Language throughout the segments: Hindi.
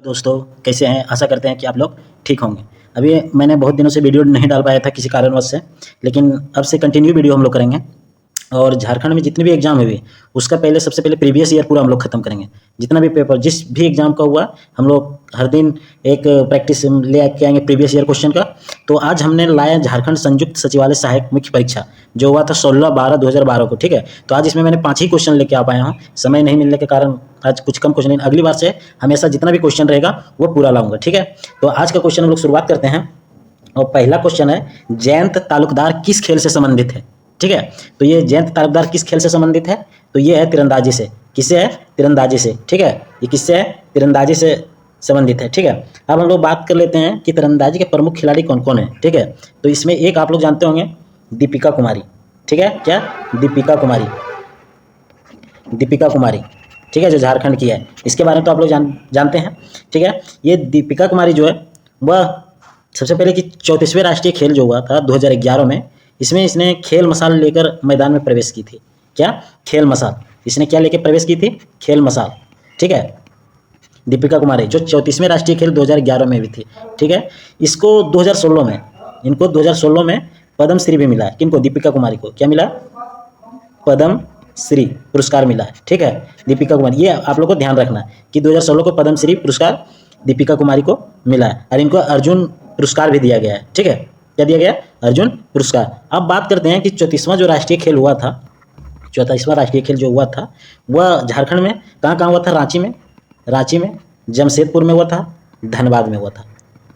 दोस्तों, कैसे हैं? आशा करते हैं कि आप लोग ठीक होंगे। अभी मैंने बहुत दिनों से वीडियो नहीं डाल पाया था किसी कारणवश से, लेकिन अब से कंटिन्यू वीडियो हम लोग करेंगे। और झारखंड में जितने भी एग्जाम हुए उसका सबसे पहले प्रीवियस ईयर पूरा हम लोग खत्म करेंगे। जितना भी पेपर जिस भी एग्जाम का हुआ हम लोग हर दिन एक प्रैक्टिस ले के आएंगे प्रीवियस ईयर क्वेश्चन का। तो आज हमने लाया झारखंड संयुक्त सचिवालय सहायक मुख्य परीक्षा, जो हुआ था 16/12/2012 को। ठीक है, तो आज इसमें मैंने 5 ही क्वेश्चन लेके आ पाया हूँ। समय नहीं मिलने के कारण आज कुछ कम क्वेश्चन, अगली बार से हमेशा जितना भी क्वेश्चन रहेगा वो पूरा लाऊंगा। ठीक है, तो आज का क्वेश्चन हम लोग शुरुआत करते हैं। और पहला क्वेश्चन है, जयंत तालुकदार किस खेल से संबंधित है? ठीक है, तो ये जयंत तालुकदार किस खेल से संबंधित है? तो ये है तीरंदाजी से। किससे है? तीरंदाजी से। ठीक है, ये किससे है? तीरंदाजी से संबंधित है। ठीक है, अब हम लोग बात कर लेते हैं कि तीरंदाजी के प्रमुख खिलाड़ी कौन कौन है। ठीक है, तो इसमें एक आप लोग जानते होंगे, दीपिका कुमारी। ठीक है, क्या? दीपिका कुमारी। दीपिका कुमारी, ठीक है, जो झारखंड की है। इसके बारे में तो आप लोग जानते हैं। ठीक है, ये दीपिका कुमारी जो है वह सबसे पहले कि 34वें राष्ट्रीय खेल जो हुआ था 2011 में, इसमें इसने खेल मसाल लेकर मैदान में प्रवेश की थी। क्या? खेल मसाल। इसने क्या लेकर प्रवेश की थी? खेल मसाल। ठीक है, दीपिका कुमारी जो 34वें राष्ट्रीय खेल 2011 में भी थी। ठीक है, इसको 2016 में, इनको 2016 में पद्म श्री भी मिला है। किनको? दीपिका कुमारी को क्या मिला? पद्म श्री पुरस्कार मिला है। ठीक है, दीपिका कुमारी, ये आप लोग को ध्यान रखना है कि 2016 को पद्म श्री पुरस्कार दीपिका कुमारी को मिला है। और इनको अर्जुन पुरस्कार भी दिया गया है। ठीक है, क्या दिया गया? अर्जुन पुरस्कार। अब बात करते हैं कि 34वां जो राष्ट्रीय खेल हुआ था, 34वां राष्ट्रीय खेल जो हुआ था वह झारखंड में कहाँ कहाँ हुआ था? रांची में, जमशेदपुर में हुआ था, धनबाद में हुआ था।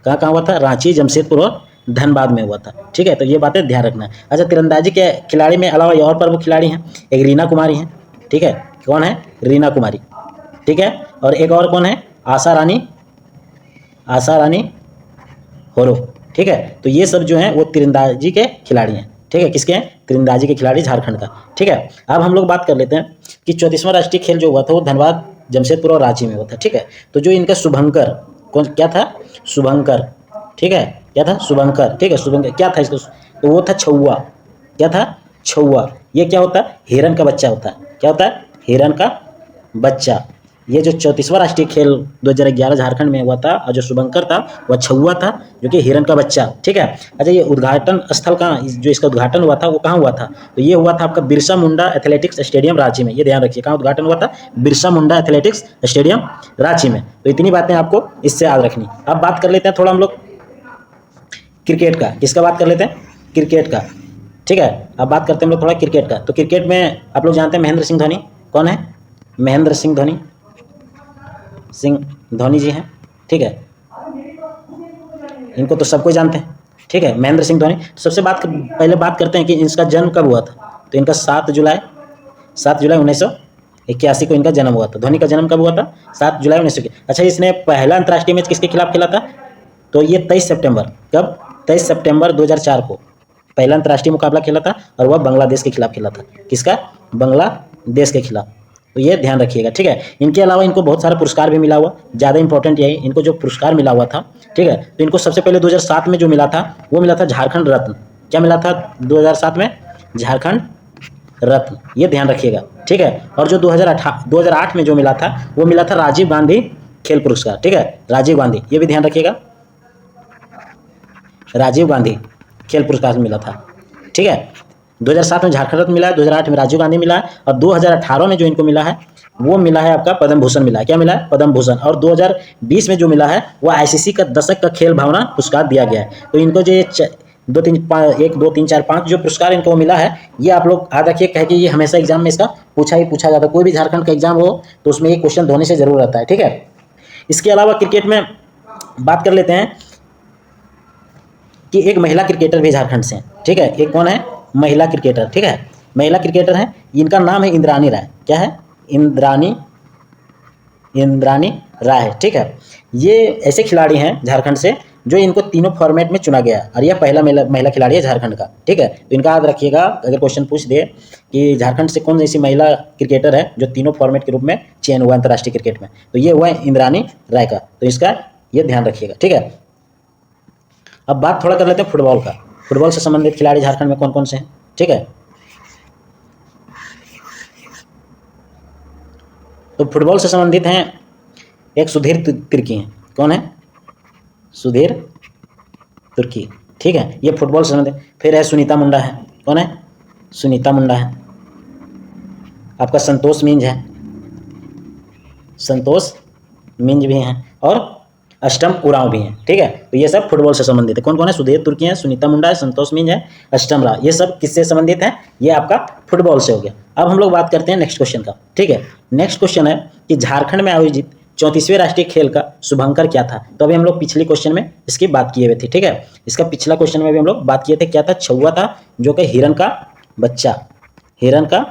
कहाँ कहाँ हुआ था? रांची, जमशेदपुर और धनबाद में हुआ था। ठीक है, तो ये बातें ध्यान रखना है। अच्छा, तीरंदाजी के खिलाड़ी में अलावा और प्रमुख खिलाड़ी हैं। एक रीना कुमारी हैं। ठीक है, कौन है? रीना कुमारी। ठीक है, और एक और कौन है? आशा रानी होरो। ठीक है, तो ये सब जो हैं वो तीरंदाजी के खिलाड़ी हैं। ठीक है, किसके हैं? तीरंदाजी के खिलाड़ी झारखंड का। ठीक है, अब हम लोग बात कर लेते हैं कि 34वां राष्ट्रीय खेल जो हुआ था वो धनबाद, जमशेदपुर और रांची में हुआ था। ठीक है, तो जो इनका शुभंकर, कौन क्या था? शुभंकर। ठीक है, क्या था? शुभंकर। ठीक है, शुभंकर क्या था इसका? तो वो था छौआ। क्या था? छौआ। ये क्या होता है? हिरन का बच्चा होता है। क्या होता है? हिरन का बच्चा। ये जो 34वां राष्ट्रीय खेल 2011 झारखंड में हुआ था, और जो शुभंकर था वह छौआ था, जो कि हिरन का बच्चा। ठीक है, अच्छा, ये उद्घाटन स्थल कहाँ, जो इसका उद्घाटन हुआ था वो कहाँ हुआ था? तो ये हुआ था आपका बिरसा मुंडा एथलेटिक्स स्टेडियम रांची में। ये ध्यान रखिए, कहाँ उद्घाटन हुआ था? बिरसा मुंडा एथलेटिक्स स्टेडियम रांची में। तो इतनी बातें आपको इससे याद रखनी। अब बात कर लेते हैं थोड़ा हम लोग क्रिकेट का। किसका बात कर लेते हैं? क्रिकेट का। ठीक है, अब बात करते हैं हम लोग थोड़ा क्रिकेट का। तो क्रिकेट में आप लोग जानते हैं महेंद्र सिंह धोनी। कौन है? महेंद्र सिंह धोनी जी हैं। ठीक है, इनको तो सबको जानते हैं। ठीक है, महेंद्र सिंह धोनी। तो सबसे पहले बात करते हैं कि इसका जन्म कब हुआ था। तो इनका 7 जुलाई 1981 को इनका जन्म हुआ था। धोनी का जन्म कब हुआ था? 7 जुलाई 1981। अच्छा, इसने पहला अंतर्राष्ट्रीय मैच किसके खिलाफ खेला था? तो ये 23 सितंबर, कब? 23 सितंबर 2004 को पहला अंतर्राष्ट्रीय मुकाबला खेला था, और वह बांग्लादेश के खिलाफ खेला था। किसका? बांग्लादेश के खिलाफ। तो ये ध्यान रखिएगा। ठीक है, इनके अलावा इनको बहुत सारा पुरस्कार भी मिला हुआ। ज़्यादा इंपॉर्टेंट यही, इनको जो पुरस्कार मिला हुआ था। ठीक है, तो इनको सबसे पहले 2007 में जो मिला था वो मिला था झारखंड रत्न। क्या मिला था 2007 में? झारखंड रत्न। ये ध्यान रखिएगा। ठीक है, और जो 2008 में जो मिला था वो मिला था राजीव गांधी खेल पुरस्कार। ठीक है, राजीव गांधी, ये भी ध्यान रखिएगा, राजीव गांधी खेल पुरस्कार मिला था। ठीक है, 2007 में झारखंड रत्न मिला है, 2008 में राजीव गांधी मिला है, और 2018 में जो इनको मिला है वो मिला है आपका पद्म भूषण मिला है। क्या मिला है? पद्म भूषण। और 2020 में जो मिला है वो आईसीसी का दशक का खेल भावना पुरस्कार दिया गया है। तो इनको जो 1 2 3 4 5 जो पुरस्कार इनको मिला है, ये आप लोग याद रखिए, कहे कि ये हमेशा एग्जाम में इसका पूछा जाता है। कोई भी झारखंड का एग्जाम हो तो उसमें ये क्वेश्चन धोनी से जरूर आता है। ठीक है, इसके अलावा क्रिकेट में बात कर लेते हैं कि एक महिला क्रिकेटर भी झारखंड से हैं। ठीक है, एक कौन है? महिला क्रिकेटर। ठीक है, महिला क्रिकेटर हैं, इनका नाम है इंद्रानी राय। क्या है? इंद्रानी राय। ठीक है, ये ऐसे खिलाड़ी हैं झारखंड से जो इनको तीनों फॉर्मेट में चुना गया, और यह पहला महिला खिलाड़ी है झारखंड का। ठीक है, तो इनका याद रखिएगा, अगर क्वेश्चन पूछ दे कि झारखंड से कौन ऐसी महिला क्रिकेटर है जो तीनों फॉर्मेट के रूप में चयन हुआ अंतर्राष्ट्रीय क्रिकेट में, तो ये हुआ इंद्रानी राय का। तो इसका ये ध्यान रखिएगा। ठीक है, अब बात थोड़ा कर लेते हैं फुटबॉल का। फुटबॉल से संबंधित खिलाड़ी झारखंड में कौन कौन से हैं? ठीक है, तो फुटबॉल से संबंधित हैं एक सुधीर तिर्की हैं। कौन है? सुधीर तुर्की, ठीक है, ये फुटबॉल से संबंधित। फिर है सुनीता मुंडा है। कौन है? सुनीता मुंडा है। आपका संतोष मिंज है, संतोष मिंज भी हैं, और अष्टम उरांव भी हैं, ठीक है। तो ये सब फुटबॉल से संबंधित है। कौन कौन है? सुधीर तुर्की है, सुनीता मुंडा है, संतोष मिंज है, अष्टम राव। ये सब किससे संबंधित है? ये आपका फुटबॉल से हो गया। अब हम लोग बात करते हैं नेक्स्ट क्वेश्चन का, ठीक है। नेक्स्ट क्वेश्चन है कि झारखंड में आयोजित 34वें राष्ट्रीय खेल का शुभंकर क्या था? तो अभी हम लोग पिछले क्वेश्चन में इसकी बात किए हुए थे, ठीक है। इसका पिछला क्वेश्चन में भी हम लोग बात किए थे, क्या था? छुआ था, जो कि हिरन का बच्चा, हिरन का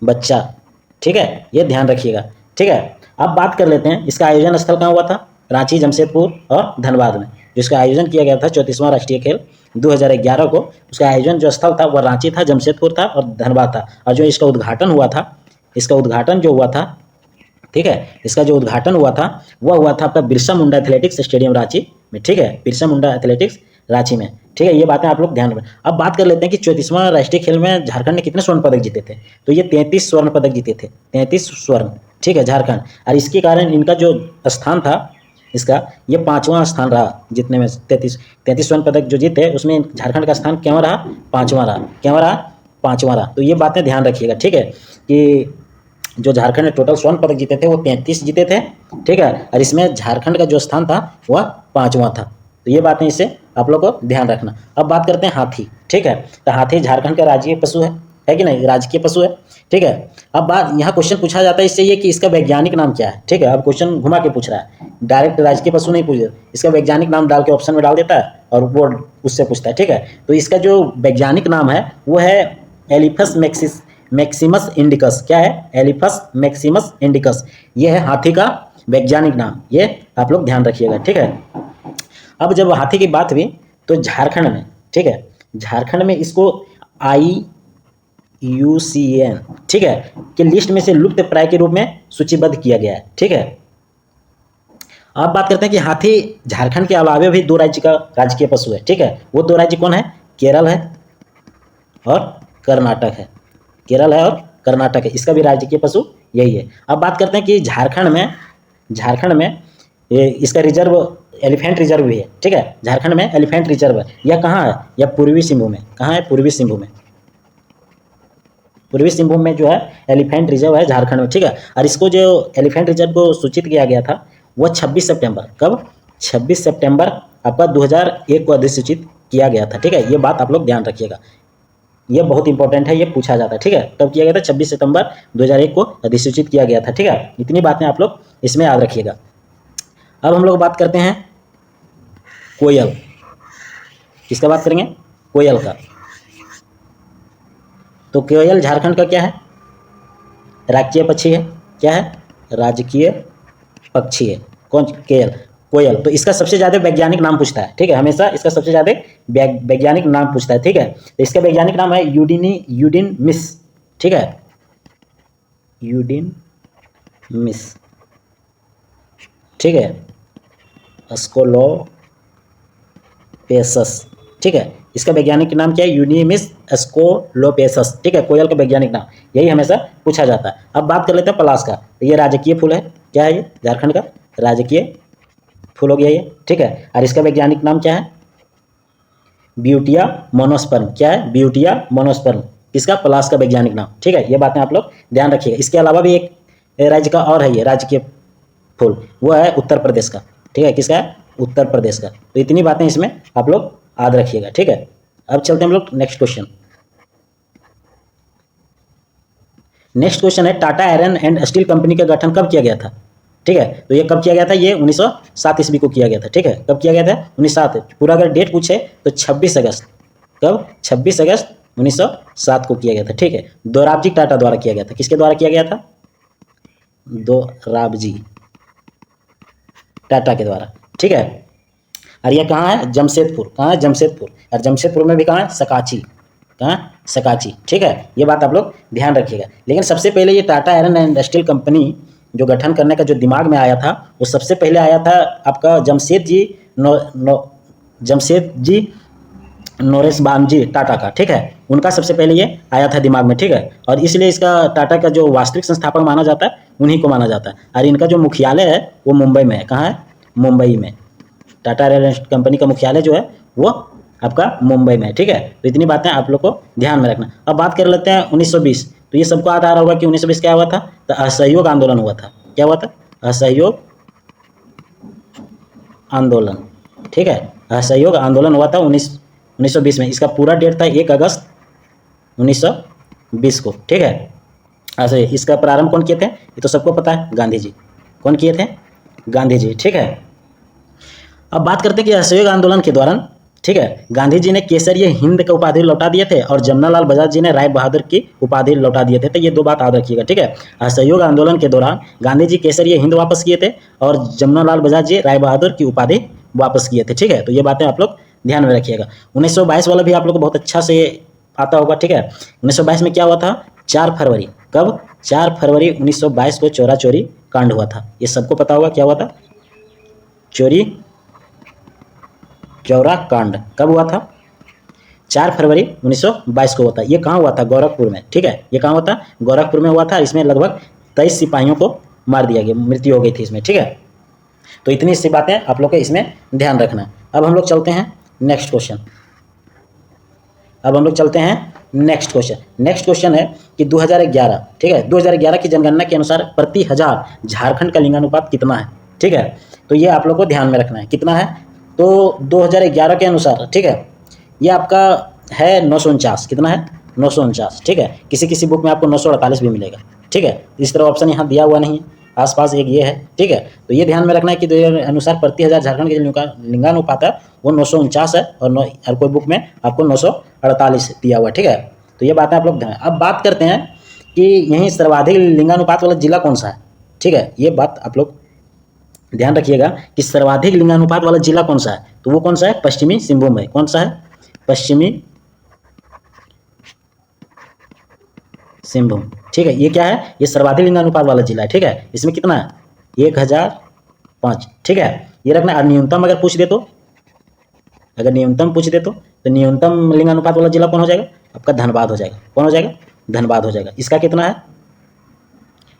बच्चा, ठीक है, ये ध्यान रखिएगा, ठीक है। अब बात कर लेते हैं इसका आयोजन स्थल कहाँ हुआ था? रांची, जमशेदपुर और धनबाद में। जिसका आयोजन किया गया था 34वां राष्ट्रीय खेल 2011 को, उसका आयोजन जो स्थल था वह रांची था, जमशेदपुर था और धनबाद था। और जो इसका उद्घाटन हुआ था, इसका उद्घाटन जो हुआ था, ठीक है, इसका जो उद्घाटन हुआ था वह हुआ था आपका बिरसा मुंडा एथलेटिक्स स्टेडियम रांची में, ठीक है, बिरसा मुंडा एथलेटिक्स रांची में, ठीक है। ये बातें आप लोग ध्यान रखें। अब बात कर लेते हैं कि 34वां राष्ट्रीय खेल में झारखंड ने कितने स्वर्ण पदक जीते थे? तो ये 33 स्वर्ण पदक जीते थे, 33 स्वर्ण, ठीक है, झारखंड। और इसके कारण इनका जो स्थान था, इसका ये 5वां स्थान रहा, जितने में 33 स्वर्ण पदक जो जीते उसमें झारखंड का स्थान क्यों रहा? 5वां रहा। क्यों रहा? 5वां रहा। तो ये बातें ध्यान रखिएगा, ठीक है, कि जो झारखंड ने टोटल स्वर्ण पदक जीते थे वो 33 जीते थे, ठीक है, और इसमें झारखंड का जो स्थान था वह 5वां था। तो ये बातें इससे आप लोग को ध्यान रखना। अब बात करते हैं हाथी, ठीक है। तो हाथी झारखंड का राज्य पशु है कि नहीं? राजकीय पशु है, ठीक है। अब बात यहाँ क्वेश्चन पूछा जाता है इससे ये कि इसका वैज्ञानिक नाम क्या है, ठीक है। अब क्वेश्चन घुमा के पूछ रहा है, डायरेक्ट राजकीय पशु नहीं पूछ रहा, इसका वैज्ञानिक नाम डाल के ऑप्शन में डाल देता है और वो उससे पूछता है, ठीक है। तो इसका जो वैज्ञानिक नाम है वो है एलिफस मैक्सिमस इंडिकस। क्या है? एलिफस मैक्सिमस इंडिकस, ये है हाथी का वैज्ञानिक नाम, ये आप लोग ध्यान रखिएगा, ठीक है। अब जब हाथी की बात हुई तो झारखंड में, ठीक है, झारखंड में इसको IUCN, ठीक है, के लिस्ट में से लुप्त प्राय के रूप में सूचीबद्ध किया गया है, ठीक है। अब बात करते हैं कि हाथी झारखंड के अलावा भी 2 राज्य का राजकीय पशु है, ठीक है। वो 2 राज्य कौन है? केरल है और कर्नाटक है, केरल है और कर्नाटक है, इसका भी राजकीय पशु यही है। अब बात करते हैं कि झारखंड में ये इसका रिजर्व एलिफेंट रिजर्व भी है, ठीक है। झारखंड में एलिफेंट रिजर्व है। यह कहाँ है? यह पूर्वी सिंहभूम में। कहाँ है? पूर्वी सिंहभूम में। पूर्वी सिंहभूम में जो है एलिफेंट रिजर्व है झारखंड में, ठीक है। और इसको जो एलिफेंट रिजर्व को सूचित किया गया था वह 26 सितंबर, कब? 26 सितंबर आपका 2001 को अधिसूचित किया गया था, ठीक है। ये बात आप लोग ध्यान रखिएगा, ये बहुत इंपॉर्टेंट है, ये पूछा जाता है, ठीक है। कब किया गया था? 26 सितंबर 2001 को अधिसूचित किया गया था, ठीक है। इतनी बातें आप लोग इसमें याद रखिएगा। अब हम लोग बात करते हैं कोयल। किसका बात करेंगे? कोयल का। तो कोयल झारखंड का क्या है? राजकीय पक्षी है। क्या है? राजकीय पक्षी है। कौन? कोयल। तो इसका सबसे ज़्यादा वैज्ञानिक नाम पूछता है, ठीक है, हमेशा इसका सबसे ज़्यादा वैज्ञानिक नाम पूछता है, ठीक है। तो इसका वैज्ञानिक नाम है यूडिन मिस, ठीक है, यूडिन मिस, ठीक है, स्कोलोपेसस, ठीक है। इसका वैज्ञानिक नाम क्या है? यूनिमिस स्कोलोपेसस, ठीक है, कोयल का वैज्ञानिक नाम, यही हमेशा पूछा जाता है। अब बात कर लेते हैं पलाश का। तो ये राजकीय फूल है। क्या है? ये झारखंड का राजकीय फूल हो गया ये, ठीक है। और इसका वैज्ञानिक नाम क्या है? ब्यूटिया मोनोस्पर्म। क्या है? ब्यूटिया मोनोस्पर्म, किसका? पलाश का वैज्ञानिक नाम, ठीक है। ये बातें आप लोग ध्यान रखिएगा। इसके अलावा भी एक राज्य का और है ये राजकीय फूल, वो है उत्तर प्रदेश का, ठीक है। किसका है? उत्तर प्रदेश का। तो इतनी बातें इसमें आप लोग याद रखिएगा, ठीक है। अब चलते हैं हम लोग नेक्स्ट क्वेश्चन। नेक्स्ट क्वेश्चन है Tata iron and steel company का गठन कब किया गया था? ठीक है, तो ये कब किया गया था? ये 1907 ईस्वी को किया गया था, ठीक है। कब किया गया था? 1907। पूरा अगर डेट पूछे तो 26 अगस्त। कब? 26 अगस्त 1907 को किया गया था, ठीक है। दोराबजी टाटा द्वारा किया गया था। किसके द्वारा किया गया था? दोराबजी टाटा के द्वारा, ठीक है। और यह कहाँ है? जमशेदपुर। कहाँ है? जमशेदपुर। और जमशेदपुर में भी कहाँ है? सकाची। कहाँ? सकाची, ठीक है। ये बात आप लोग ध्यान रखिएगा। लेकिन सबसे पहले ये Tata iron and steel company जो गठन करने का जो दिमाग में आया था वो सबसे पहले आया था आपका जमशेद जी नोरेश बामजी टाटा का, ठीक है, उनका सबसे पहले ये आया था दिमाग में, ठीक है, और इसलिए इसका टाटा का जो वास्तविक संस्थापक माना जाता है उन्हीं को माना जाता है। और इनका जो मुख्यालय है वो मुंबई में है। कहाँ है? मुंबई में। टाटा रेल कंपनी का मुख्यालय जो है वो आपका मुंबई में है, ठीक है। तो इतनी बातें आप लोग को ध्यान में रखना। अब बात कर लेते हैं 1920। तो ये सबको याद आ रहा होगा कि 1920 क्या हुआ था? तो असहयोग आंदोलन हुआ था। क्या हुआ था? असहयोग आंदोलन, ठीक है, असहयोग आंदोलन हुआ था 1920 में। इसका पूरा डेट था 1 अगस्त 1920 को, ठीक है। अच्छा, इसका प्रारंभ कौन किए थे? ये तो सबको पता है, गांधी जी। कौन किए थे? गांधी जी, ठीक है। अब बात करते हैं कि असहयोग आंदोलन के दौरान, ठीक है, गांधी जी ने केसरिया हिंद का उपाधि लौटा दिए थे और जमनालाल बजाज जी ने राय बहादुर की उपाधि लौटा दिए थे। तो ये दो बात याद रखिएगा, ठीक है। असहयोग आंदोलन के दौरान गांधी जी केसरिया हिंद वापस किए थे और जमनालाल बजाज जी राय बहादुर की उपाधि वापस किए थे, ठीक है। तो ये बातें आप लोग ध्यान में रखिएगा। 1922 वाला भी आप लोग को बहुत अच्छा से आता होगा, ठीक है। 1922 में क्या हुआ था? 4 फरवरी। कब? 4 फरवरी 1922 को चोरा चोरी कांड हुआ था। ये सबको पता होगा क्या हुआ था? चोरी चौरा कांड कब हुआ था? 4 फरवरी 1922 को हुआ था। ये कहाँ हुआ था? गोरखपुर में, ठीक है। ये कहाँ हुआ था? गोरखपुर में हुआ था। इसमें लगभग 23 सिपाहियों को मार दिया गया, मृत्यु हो गई थी इसमें, ठीक है। तो इतनी सी बातें आप लोग को इसमें ध्यान रखना। अब हम लोग चलते हैं नेक्स्ट क्वेश्चन। नेक्स्ट क्वेश्चन है कि 2011, ठीक है, 2011 की जनगणना के अनुसार प्रति 1000 झारखंड का लिंगानुपात कितना है, ठीक है। तो ये आप लोग को ध्यान में रखना है, कितना है? तो 2011 के अनुसार, ठीक है, ये आपका है 949। कितना है? 949, ठीक है। किसी किसी बुक में आपको 948 भी मिलेगा, ठीक है। इस तरह ऑप्शन यहाँ दिया हुआ नहीं है, आसपास एक ये है, ठीक है। तो ये ध्यान में रखना है कि 2000 अनुसार प्रति 1000 झारखंड के जो लिंगानुपात है वो 949 है और कोई बुक में आपको 948 दिया हुआ है, ठीक है। तो ये बातें आप लोग ध्यान। अब बात करते हैं कि यहीं सर्वाधिक लिंगानुपात वाला जिला कौन सा है, ठीक है। ये बात आप लोग ध्यान रखिएगा कि सर्वाधिक लिंगानुपात वाला जिला कौन सा है। तो वो कौन सा है? पश्चिमी सिंहभूम है। कौन सा है? पश्चिमी सिंहभूम, ठीक है। ये क्या है? ये सर्वाधिक लिंगानुपात वाला जिला है, ठीक है। इसमें कितना है? 1005, ठीक है। ये रखना। और न्यूनतम अगर पूछ दे तो, अगर न्यूनतम पूछ दे तो न्यूनतम लिंगानुपात वाला जिला कौन हो जाएगा? आपका धनबाद हो जाएगा। कौन हो जाएगा? धनबाद हो जाएगा। इसका कितना है?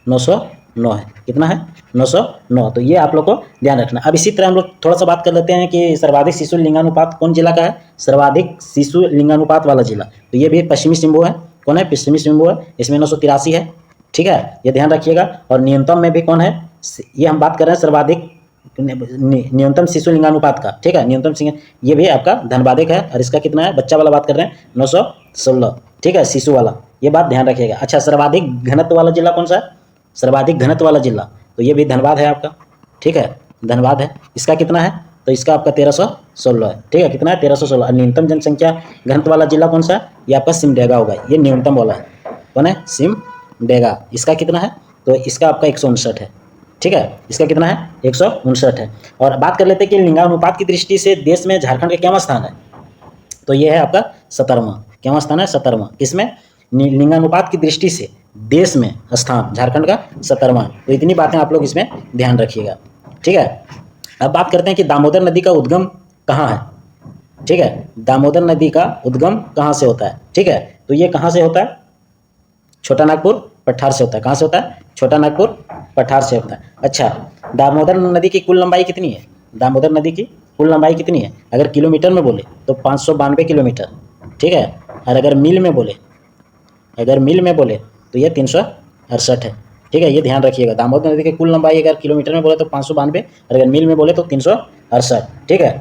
909 है। कितना है? 909। तो ये आप लोग को ध्यान रखना। अब इसी तरह हम लोग थोड़ा सा बात कर लेते हैं कि सर्वाधिक शिशु लिंगानुपात कौन जिला का है? सर्वाधिक शिशु लिंगानुपात वाला जिला, तो ये भी पश्चिमी सिंहभूम है। कौन है? पश्चिमी सिंहभूम है। इसमें 983 है, ठीक है, ये ध्यान रखिएगा। और न्यूनतम में भी कौन है? ये हम बात कर रहे हैं सर्वाधिक न्यूनतम शिशु लिंगानुपात का, ठीक है। न्यूनतम ये भी आपका धनबाद है। और इसका कितना है? बच्चा वाला बात कर रहे हैं, 916, ठीक है, शिशु वाला। ये बात ध्यान रखिएगा। अच्छा, सर्वाधिक घनत्व वाला जिला कौन सा है? सर्वाधिक घनत्व वाला जिला, तो ये भी धनबाद है आपका, ठीक है, धनबाद है। इसका कितना है? तो इसका आपका 1316 है, ठीक है। कितना है? 1316। न्यूनतम जनसंख्या घनत्व वाला जिला कौन सा है? ये आपका सिमडेगा होगा। ये न्यूनतम वाला है। कौन है? सिमडेगा। इसका कितना है? तो इसका आपका 159 है, ठीक है। इसका कितना है? 159 है। और बात कर लेते हैं कि लिंगानुपात की दृष्टि से देश में झारखंड का क्या स्थान है? तो ये है आपका 17वां। क्या स्थान है? 17वां। किसमें? लिंगानुपात की दृष्टि से देश में स्थान झारखंड का 17वां। तो इतनी बातें आप लोग इसमें ध्यान रखिएगा, ठीक है। अब बात करते हैं कि दामोदर नदी का उद्गम कहाँ है, ठीक है। दामोदर नदी का उद्गम कहाँ से होता है, ठीक है। तो ये कहाँ से होता है? छोटा नागपुर पठार से होता है। कहाँ से होता है? छोटा नागपुर पठार से होता है। अच्छा, दामोदर नदी की कुल लंबाई कितनी है? दामोदर नदी की कुल लंबाई कितनी है? अगर किलोमीटर में बोले तो 592 किलोमीटर, ठीक है। और अगर मील में बोले तो ये 368 है, ठीक है। ये ध्यान रखिएगा। दामोदर नदी की कुल लंबाई अगर किलोमीटर में बोले तो 592 और अगर मील में बोले तो 368, ठीक है।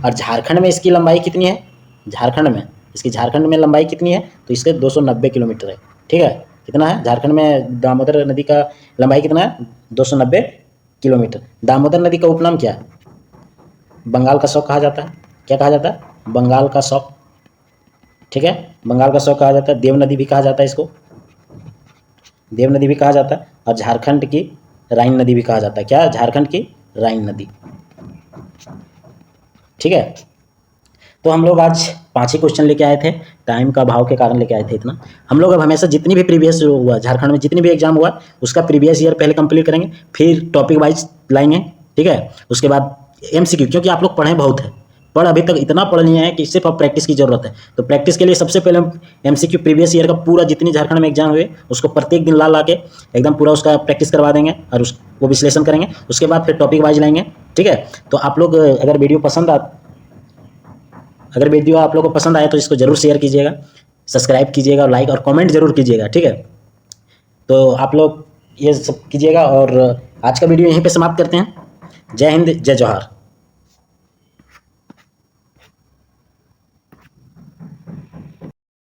और झारखंड में इसकी लंबाई कितनी है? झारखंड में लंबाई कितनी है? तो इसके 290 किलोमीटर है, ठीक है। कितना है? झारखंड में दामोदर नदी का लंबाई कितना है? 290 किलोमीटर। दामोदर नदी का उपनाम क्या है? बंगाल का शौक कहा जाता है। क्या कहा जाता है? बंगाल का शौक, ठीक है, बंगाल का शौक कहा जाता है। देव नदी भी कहा जाता है इसको, देव नदी भी कहा जाता है। और झारखंड की राइन नदी भी कहा जाता है। क्या? झारखंड की राइन नदी, ठीक है। तो हम लोग आज 5 ही क्वेश्चन लेके आए थे, टाइम का अभाव के कारण लेके आए थे इतना। हम लोग अब हमेशा जितनी भी प्रीवियस हुआ झारखंड में, जितनी भी एग्जाम हुआ उसका प्रीवियस ईयर पहले कंप्लीट करेंगे, फिर टॉपिक वाइज लाएंगे, ठीक है। उसके बाद MCQ, क्योंकि आप लोग पढ़े बहुत है, पढ़ अभी तक इतना पढ़ लिए हैं कि सिर्फ अब प्रैक्टिस की ज़रूरत है। तो प्रैक्टिस के लिए सबसे पहले हम एमसीक्यू प्रीवियस ईयर का पूरा जितनी झारखंड में एग्जाम हुए उसको प्रत्येक दिन ला के एकदम पूरा उसका प्रैक्टिस करवा देंगे और उसको विश्लेषण करेंगे। उसके बाद फिर टॉपिक वाइज लाएंगे, ठीक है। तो आप लोग अगर वीडियो आप लोग को पसंद आए तो इसको जरूर शेयर कीजिएगा, सब्सक्राइब कीजिएगा, लाइक और कमेंट जरूर कीजिएगा, ठीक है। तो आप लोग ये सब कीजिएगा और आज का वीडियो यहीं पे समाप्त करते हैं। जय हिंद, जय जवाहर।